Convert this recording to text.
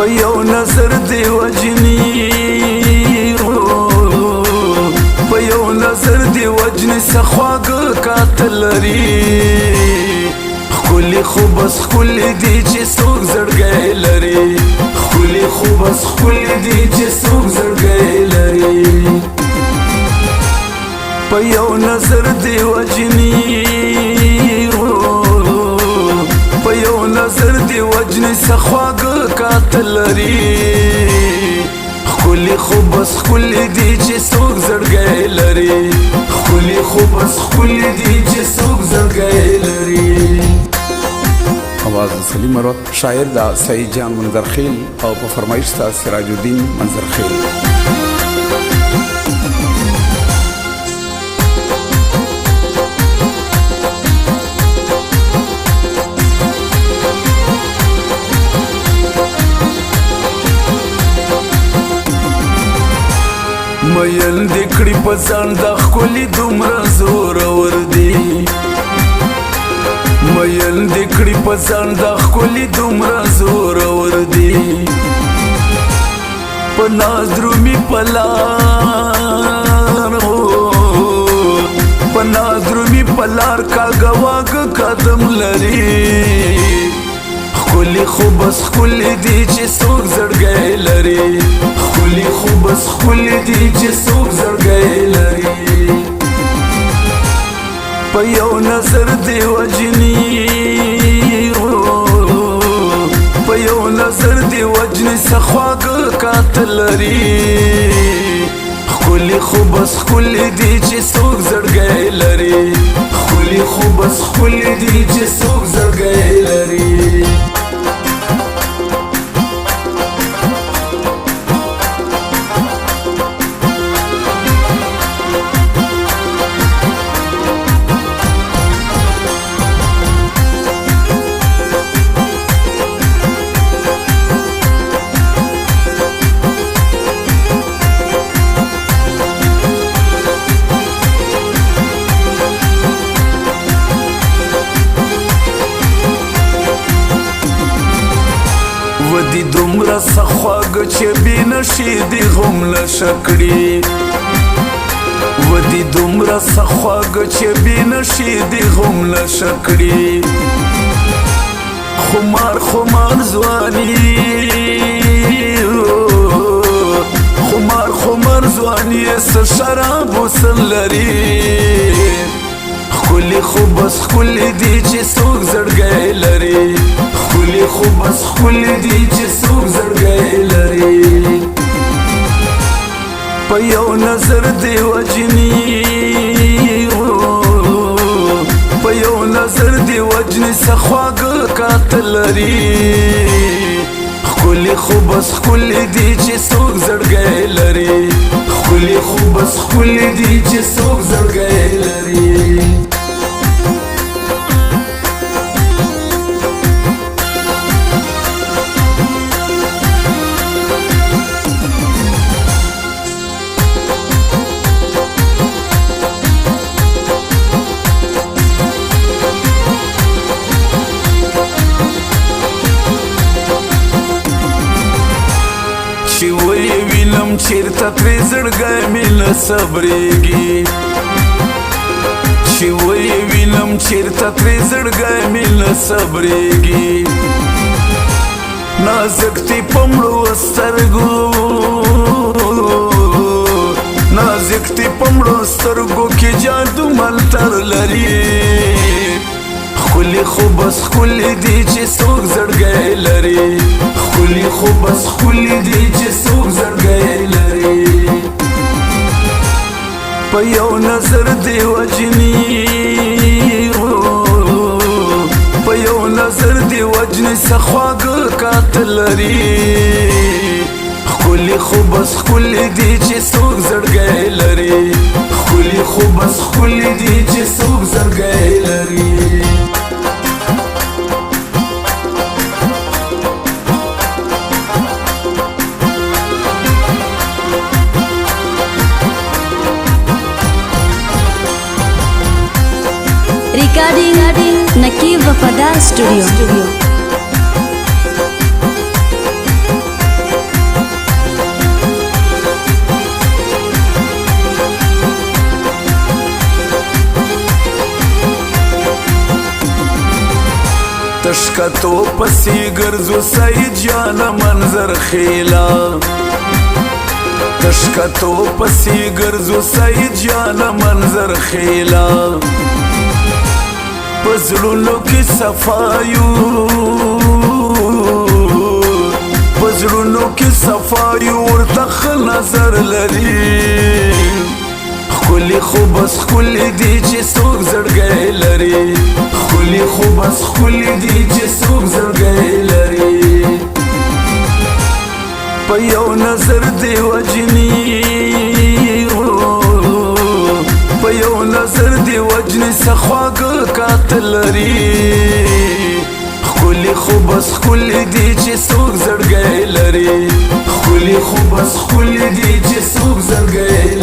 په یو نظر دی وجنی په یو نظر دی وجنی سخواږه قاتل لري ښکلي خو بس ښکلي دي چې څوک زړګی لري ښکلي خو بس ښکلي دي چې څوک زړګی لري په یو نظر دی وجنی په یو نظر دی وجنی سخواږه قاتل لري ښکلي خو بس ښکلي دي چې څوک زړګی لري ښکلي خو بس ښکلي دي چې څوک زړګی لري. आवाज़ सलीम मरोत शायर दा सईद जान मंजरखेल और په फरमाइश दा सिराजुद्दीन मंजरखेल. مین دکړي په ځان د ښکلي دومره زورور دی مین دکړي په ځان د ښکلي دومره زورور دی په ناز درومي په لار په ناز درومي په لار کاږه واږه قدم لري ښکلي خو بس ښکلي دي چې څوک زړګی لري ښکلي خو بس ښکلي دي چې څوک زړګی لري په یو نظر دی وجنی په یو نظر دی وجنی سخواږه قاتل لري ښکلي خو بس ښکلي دي چې څوک زړګی لري ښکلي خو بس ښکلي دي چې څوک زړګی لري. ودی دومره سخواږه چې بې نشي دي غم لشه کړي ودی دومره سخواږه چې بې نشي دي غم لشه کړي خمار خمار ځواني خمار خمار ځواني څه شراب وسل لري ښکلي خو بس ښکلي دي چې څوک زړګی لري ښکلي خو بس ښکلي دي چې څوک زړګی لري په یو نظر دی وجنی په یو نظر دی وجنی سخواږه قاتل لري ښکلي خو بس ښکلي دي چې څوک زړګی لري ښکلي خو بس ښکلي دي چې څوک زړګی لري. چې وی وینم چیرته ترې زړګی مې نه صبرېږي چې وی وینم چیرته ترې زړګی مې نه صبرېږي نازک دی په مړو سترګو نازک دی په مړو سترګو کې جادو ملتر لري ښکلي خو بس ښکلي دي چې څوک زړګی لري ښکلي خو بس ښکلي دي چې څوک زړګی لري په یو نظر دی وجنی په یو نظر دی وجنی سخواږه قاتل لري ښکلي خو بس ښکلي دي چې څوک زړګی لري ښکلي خو بس ښکلي دي چې څوک زړګی لري. Recording Nakib Wafadar Studio. تشکتو پسی گرزو سعید جان منظر خیلا تشکتو پسی گرزو سعید جان منظر خیلا پزړونو کې صفایو پزړونو کې صفایو ورته ښه نظر لري ښکلي خو بس ښکلي دي چې څوک زړګی لري ښکلي خو بس ښکلي دي چې څوک زړګی لري په یو نظر دی وجني په یو نظر دی وجني څه خواږه کاته لري ښکلي خو بس ښکلي دي چې څوک زړګی لري ښکلي خو بس ښکلي دي چې څوک زړګی